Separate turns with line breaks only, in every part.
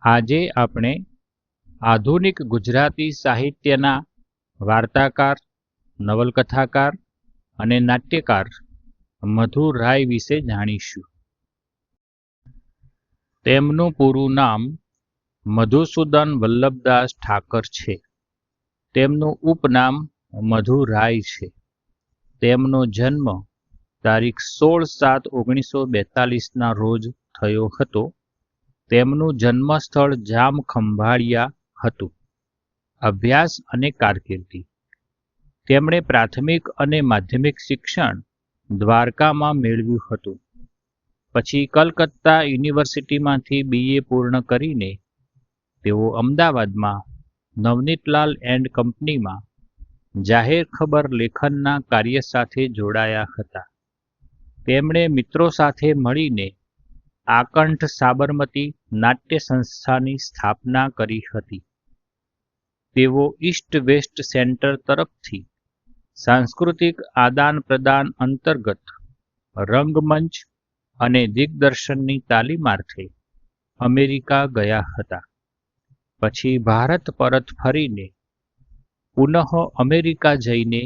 આજે આપણે આધુનિક ગુજરાતી સાહિત્યના વાર્તાકાર, નવલકથાકાર અને નાટ્યકાર મધુર રાય વિશે જાણીશું. તેમનું પૂરું નામ મધુસૂદન વલ્લભદાસ ઠાકર છે. તેમનું ઉપનામ મધુર રાય છે. તેમનો જન્મ તારીખ 16/7/1942ના રોજ થયો હતો. તેમનું જન્મસ્થળ જામખંભાળિયા હતું. અભ્યાસ અને કારકિર્દી. તેમણે પ્રાથમિક અને માધ્યમિક શિક્ષણ દ્વારકામાં મેળવ્યું હતું. પછી કલકત્તા યુનિવર્સિટીમાંથી BA પૂર્ણ કરીને તેઓ અમદાવાદમાં નવનીતલાલ એન્ડ કંપનીમાં જાહેર ખબર લેખનના કાર્ય સાથે જોડાયા હતા. તેમણે મિત્રો સાથે મળીને આકંઠ સાબરમતી નાટ્ય સંસ્થાની સ્થાપના કરી હતી. તેઓ ઈસ્ટ વેસ્ટ સેન્ટર તરફથી સાંસ્કૃતિક આદાન પ્રદાન અંતર્ગત રંગમંચ અને દિગ્દર્શનની તાલીમાર્થે અમેરિકા ગયા હતા. પછી ભારત પરત ફરીને પુનઃ અમેરિકા જઈને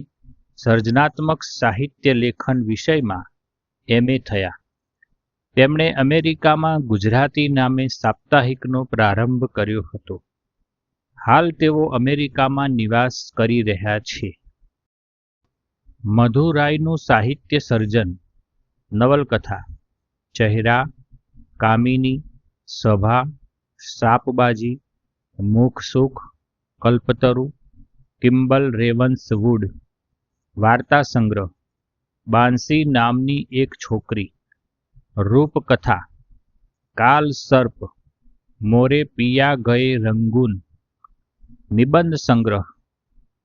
સર્જનાત્મક સાહિત્ય લેખન વિષયમાં MA થયા. તેમણે અમેરિકામાં ગુજરાતી નામે સાપ્તાહિકનો પ્રારંભ કર્યો હતો. હાલ તેઓ અમેરિકામાં નિવાસ કરી રહ્યા છે. મધુર રાયનું સાહિત્ય સર્જન નવલકથા ચહેરા, કામિની, સભા, સાપબાજી, મુખસુખ, કલ્પતરુ, કિમ્બલ રેવન્સ વુડ, વાર્તા સંગ્રહ બાંસી નામની એક છોકરી, રૂપકથા કાલ સર્પ, મોરે પિયા ગયે રંગૂન, નિબંધ સંગ્રહ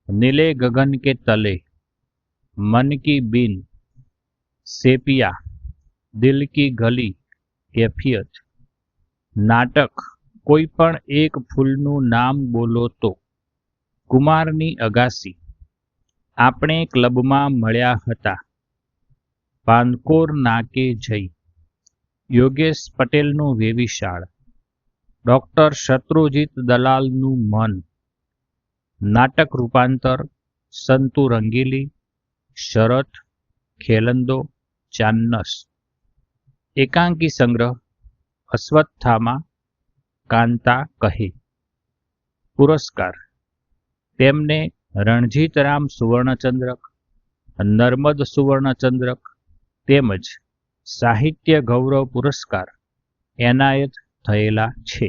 નીલે ગગન કે તલે, મન કી બીન, સેપિયા, દિલ કી ગલી, કેફિયત, નાટક કોઈ પણ એક ફૂલનું નામ બોલો તો, કુમારની અગાસી, આપણે ક્લબમાં મળ્યા હતા, પાનકોર નાકે જઈ, યોગેશ પટેલનું વેવિશાળ, ડૉક્ટર શત્રુજીત દલાલનું મન, નાટક રૂપાંતર સંતુ રંગીલી, શરત, ખેલંદો, ચાન્નસ, એકાંકી સંગ્રહ અશ્વત્થામા, કાંતા કહે. પુરસ્કાર તેમને રણજીતરામ સુવર્ણચંદ્રક, નર્મદ સુવર્ણચંદ્રક તેમજ સાહિત્ય ગૌરવ પુરસ્કાર એનાયત થયેલા છે.